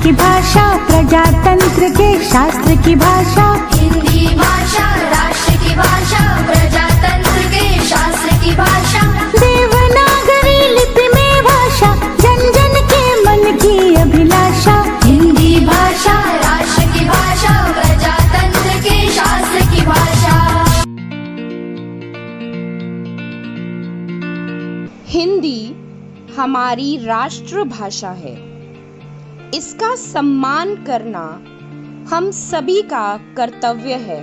की भाषा, प्रजातंत्र के शास्त्र की भाषा। हिंदी भाषा राष्ट्र की भाषा, प्रजातंत्र के शास्त्र की भाषा। देवनागरी लिपि में भाषा, जन जन के मन की अभिलाषा। हिंदी भाषा राष्ट्र की भाषा, प्रजातंत्र के शास्त्र की भाषा। हिंदी हमारी राष्ट्र भाषा है। इसका सम्मान करना हम सभी का कर्तव्य है।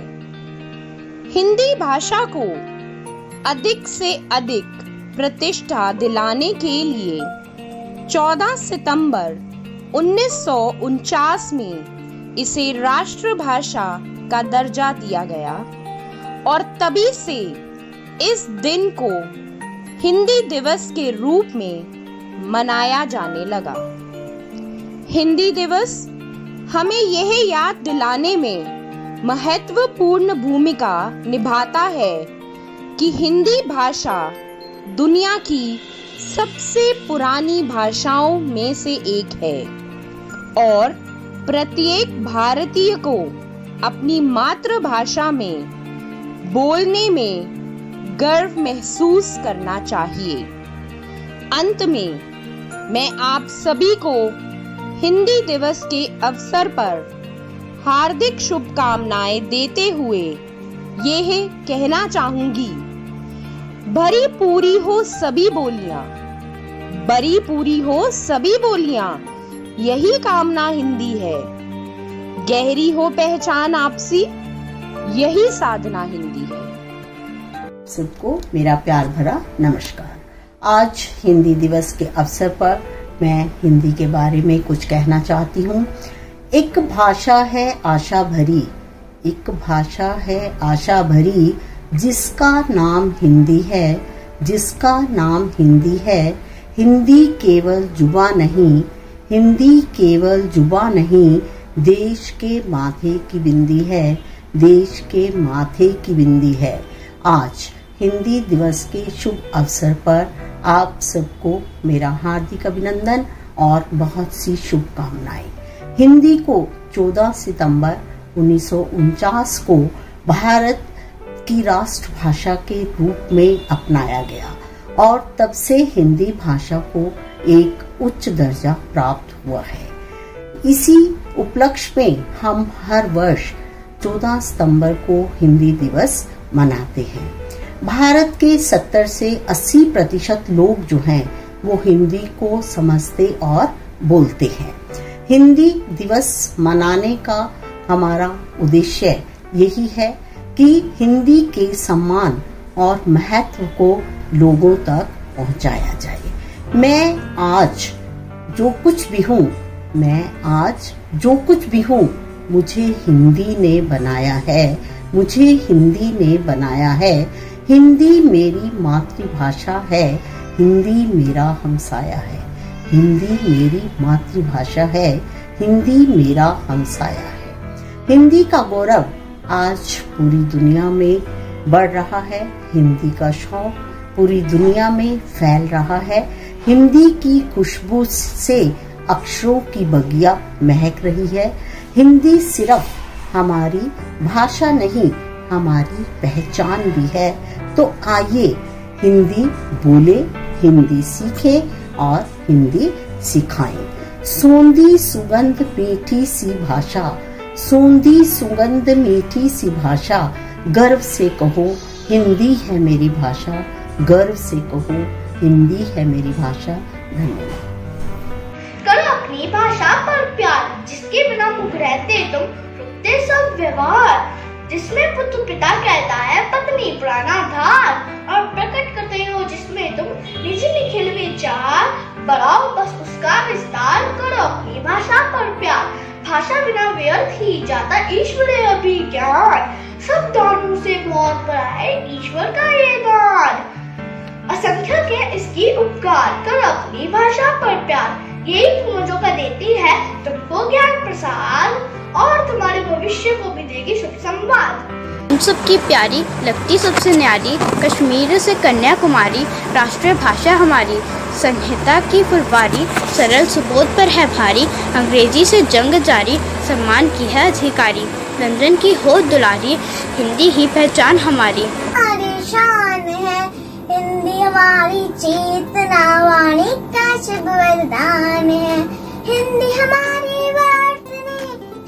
हिंदी भाषा को अधिक से अधिक प्रतिष्ठा दिलाने के लिए 14 सितंबर 1949 में इसे राष्ट्रभाषा का दर्जा दिया गया और तभी से इस दिन को हिंदी दिवस के रूप में मनाया जाने लगा। हिंदी दिवस हमें यह याद दिलाने में महत्वपूर्ण भूमिका निभाता है कि हिंदी भाषा दुनिया की सबसे पुरानी भाषाओं में से एक है और प्रत्येक भारतीय को अपनी मातृभाषा में बोलने में गर्व महसूस करना चाहिए। अंत में मैं आप सभी को हिंदी दिवस के अवसर पर हार्दिक शुभकामनाएं देते हुए यह कहना चाहूंगी, भरी पूरी हो सभी बोलियां, भरी पूरी हो सभी बोलियां, यही कामना हिंदी है। गहरी हो पहचान आपसी, यही साधना हिंदी है। सबको मेरा प्यार भरा नमस्कार। आज हिंदी दिवस के अवसर पर मैं हिंदी के बारे में कुछ कहना चाहती हूँ। एक भाषा है आशा भरी, एक भाषा है आशा भरी, जिसका नाम हिंदी है, जिसका नाम हिंदी है। हिंदी केवल जुबा नहीं, हिंदी केवल जुबा नहीं, देश के माथे की बिंदी है, देश के माथे की बिंदी है। आज हिंदी दिवस के शुभ अवसर पर आप सबको मेरा हार्दिक अभिनंदन और बहुत सी शुभकामनाएं। हिंदी को 14 सितंबर 1949 को भारत की राष्ट्रभाषा के रूप में अपनाया गया और तब से हिंदी भाषा को एक उच्च दर्जा प्राप्त हुआ है। इसी उपलक्ष्य में हम हर वर्ष 14 सितंबर को हिंदी दिवस मनाते हैं। भारत के 70 से 80% लोग जो हैं वो हिंदी को समझते और बोलते हैं। हिंदी दिवस मनाने का हमारा उद्देश्य यही है कि हिंदी के सम्मान और महत्व को लोगों तक पहुंचाया जाए। मैं आज जो कुछ भी हूँ, मुझे हिंदी ने बनाया है, मुझे हिंदी ने बनाया है। हिंदी मेरी मातृभाषा है, हिंदी मेरा हमसाया है, हिंदी मेरी मातृभाषा है, हिंदी मेरा हमसाया है। हिंदी का गौरव आज पूरी दुनिया में बढ़ रहा है, हिंदी का शौक पूरी दुनिया में फैल रहा है। हिंदी की खुशबू से अक्षरों की बगिया महक रही है। हिंदी सिर्फ हमारी भाषा नहीं, हमारी पहचान भी है। तो आइए हिंदी बोले, हिंदी सीखे और हिंदी सिखाएं। सोंधी सुगंध मीठी सी भाषा, सोंधी सुगंध मीठी सी भाषा, गर्व से कहो हिंदी है मेरी भाषा, गर्व से कहो हिंदी है मेरी भाषा। धन्यवाद। करो अपनी भाषा पर प्यार, जिसके बिना मुख रहते तुम रुकते सब व्यवहार, जिसमें पुत्र पिता कहता है पत्नी पुराना धार, और प्रकट करते हो जिसमें तुम निज निखिल विचार, बढ़ाओ बस उसका विस्तार। करो अपनी भाषा पर प्यार, भाषा बिना व्यर्थ ही जाता ईश्वरीय अभिज्ञान, सब दानों से बहुत बड़ा है ईश्वर का ये दान, असंख्य के इसकी उपकार। करो अपनी भाषा पर प्यार, यही पूर्वजों का देती है तुमको ज्ञान प्रसाद और तुम्हारे भविष्य को भी देगी शुभ संवाद। हम सबकी प्यारी लगती सबसे न्यारी, कश्मीर से कन्याकुमारी राष्ट्रीय भाषा हमारी। संहिता की फुलवारी सरल सुबोध पर है भारी, अंग्रेजी से जंग जारी सम्मान की है अधिकारी। लंदन की हो दुलारी हिंदी ही पहचान हमारी। हमारी शान है हिंदी, हमारी चेतना वाणी का शुभ वरदान है। हिंदी हमारी वाणी,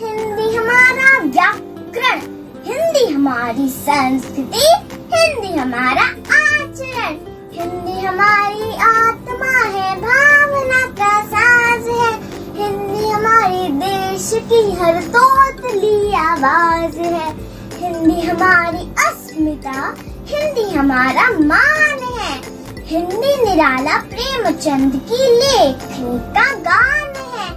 हिंदी हमारा व्याकरण, हिंदी हमारी संस्कृति, हिंदी हमारा आचरण। हिंदी हमारी आत्मा है, भावना का साज है। हिंदी हमारी देश की हर तोतली आवाज है। हिंदी हमारी अस्मिता, हिंदी हमारा मान है। हिंदी निराला प्रेमचंद की लेखनी का गान है।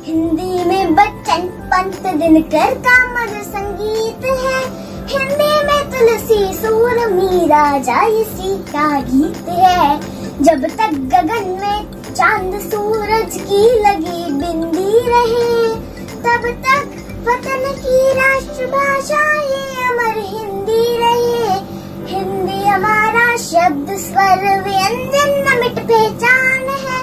हिंदी में बच्चन पंत दिनकर का मधुर संगीत है। हिंदी में तुलसी सूर मीरा जायसी का गीत है। जब तक गगन में चांद सूरज की लगी बिंदी रहे, तब तक वतन की राष्ट्रभाषा ये अमर हिंदी रहे। हिंदी हमारा शब्द स्वर व्यंजन अमिट पहचान है।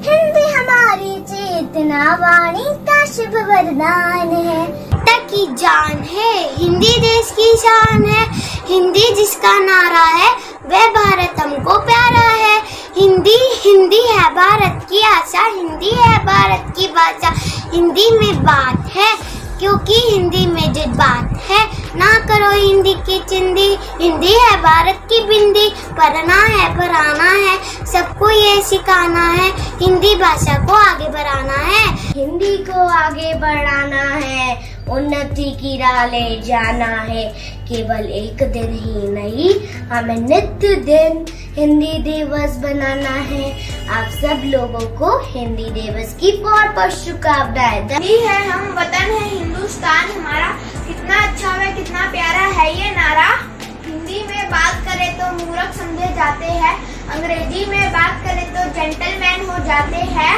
हिंदी हमारी चेतना वाणी का शुभ वरदान है। की जान है, हिंदी देश की शान है। हिंदी जिसका नारा है वह भारत हमको प्यारा है। हिंदी हिंदी है भारत की आशा, हिंदी है भारत की भाषा। हिंदी में बात है क्योंकि हिंदी में जज्बात है। ना करो हिंदी की चिंदी, हिंदी है भारत की बिंदी। पढ़ना है पढ़ाना है, सबको ये सिखाना है। हिंदी भाषा को आगे बढ़ाना है, हिंदी को आगे बढ़ाना है। उन्नति की राह ले जाना है, केवल एक दिन ही नहीं हमें नित्य दिन हिंदी दिवस बनाना है। आप सब लोगों को हिंदी दिवस की बहुत बहुत शुभकामनाएं। हिंदी है हम, वतन है हिंदुस्तान हमारा। कितना अच्छा व कितना प्यारा है ये नारा। हिंदी में बात करें तो मूर्ख समझे जाते हैं, अंग्रेजी में बात करें तो जेंटलमैन हो जाते हैं।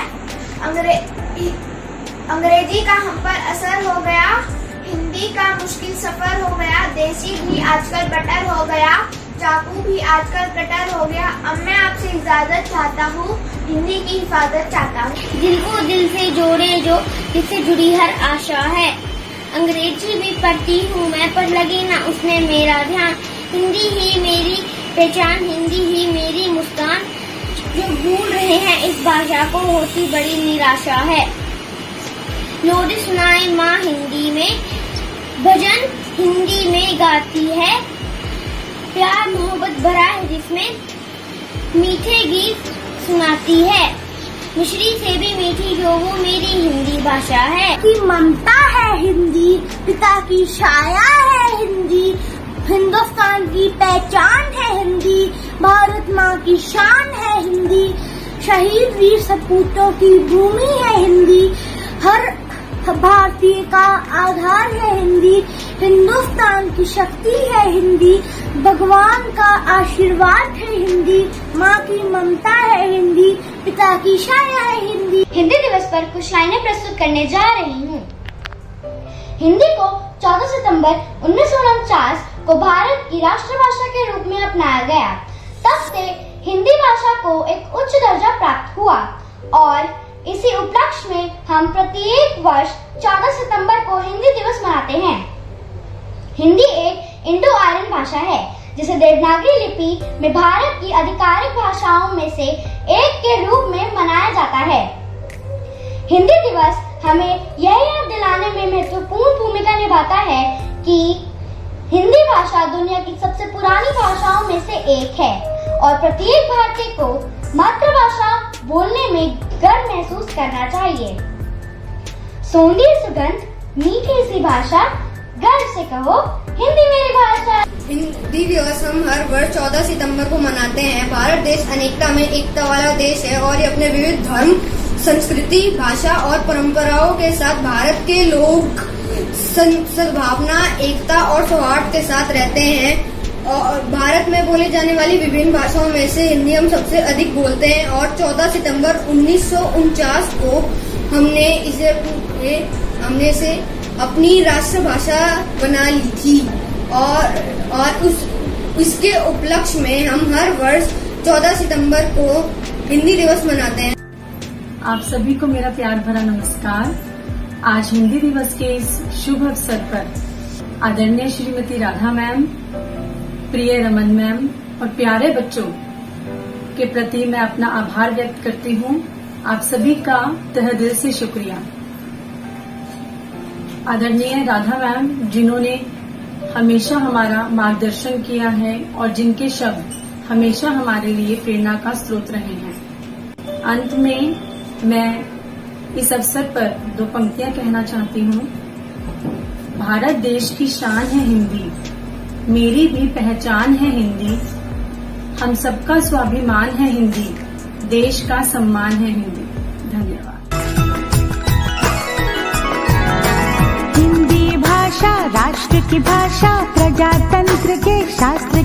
अंग्रेजी का हम पर असर हो गया, हिंदी का मुश्किल सफर हो गया। देसी भी आजकल बटर हो गया, चाकू भी आजकल कटर हो गया। अब मैं आपसे इजाजत चाहता हूँ, हिंदी की हिफाजत चाहता हूँ। दिल को दिल से जोड़े जो, जिससे जुड़ी हर आशा है। अंग्रेजी भी पढ़ती हूँ मैं, पर लगी ना उसमें मेरा ध्यान। हिंदी ही मेरी पहचान, हिंदी ही मेरी मुस्कान। जो भूल रहे हैं इस भाषा को होती बड़ी निराशा है। लोरी सुनाए माँ हिंदी में, भजन हिंदी में गाती है। प्यार मोहब्बत भरा है जिसमें, मीठे गीत सुनाती है। मिश्री से भी मीठी जो वो मेरी हिंदी भाषा है। की ममता है हिंदी, पिता की छाया है हिंदी। हिंदुस्तान की पहचान है हिंदी, भारत माँ की शान है हिंदी। शहीद वीर सपूतों की भूमि है हिंदी, हर भारतीय का आधार है हिंदी। हिंदुस्तान की शक्ति है हिंदी, भगवान का आशीर्वाद है हिंदी। माँ की ममता है हिंदी, पिता की छाया है हिंदी। हिंदी दिवस पर कुछ लाइनें प्रस्तुत करने जा रही हूँ। हिंदी को 14 सितंबर 1949 को भारत की राष्ट्रभाषा के रूप में अपनाया गया। तब से हिंदी भाषा को एक उच्च दर्जा प्राप्त हुआ और इसी उपलक्ष्य में हम प्रत्येक वर्ष 14 सितंबर को हिंदी दिवस मनाते हैं। हिंदी एक इंडो आर्यन भाषा है जिसे देवनागरी लिपि में भारत की आधिकारिक भाषाओं में से एक के रूप में मनाया जाता है। हिंदी दिवस हमें यह याद दिलाने में महत्वपूर्ण भूमिका निभाता है कि हिंदी भाषा दुनिया की सबसे पुरानी भाषाओं में से एक है और प्रत्येक भारतीय को मातृभाषा बोलने में गर्व महसूस करना चाहिए। सोंधी सुगंध मीठी सी भाषा, गर्व से कहो हिंदी मेरी भाषा। हिंदी दिवस हम हर वर्ष 14 सितंबर को मनाते हैं। भारत देश अनेकता में एकता वाला देश है और ये अपने विविध धर्म, संस्कृति, भाषा और परंपराओं के साथ भारत के लोग सद्भावना, एकता और सौहार्द के साथ रहते हैं। और भारत में बोली जाने वाली विभिन्न भाषाओं में से हिंदी हम सबसे अधिक बोलते हैं और 14 सितंबर 1949 को हमने इसे अपनी राष्ट्रभाषा बना ली थी। और उसके उपलक्ष्य में हम हर वर्ष 14 सितंबर को हिंदी दिवस मनाते हैं। आप सभी को मेरा प्यार भरा नमस्कार। आज हिंदी दिवस के इस शुभ अवसर पर आदरणीय श्रीमती राधा मैम, प्रिय रमन मैम और प्यारे बच्चों के प्रति मैं अपना आभार व्यक्त करती हूँ। आप सभी का तहे दिल से शुक्रिया। आदरणीय राधा मैम, जिन्होंने हमेशा हमारा मार्गदर्शन किया है और जिनके शब्द हमेशा हमारे लिए प्रेरणा का स्रोत रहे हैं। अंत में मैं इस अवसर पर 2 पंक्तियां कहना चाहती हूँ। भारत देश की शान है हिंदी, मेरी भी पहचान है हिंदी, हम सबका स्वाभिमान है हिंदी, देश का सम्मान है हिंदी। धन्यवाद। हिंदी भाषा राष्ट्र की भाषा, प्रजातंत्र के शास्त्र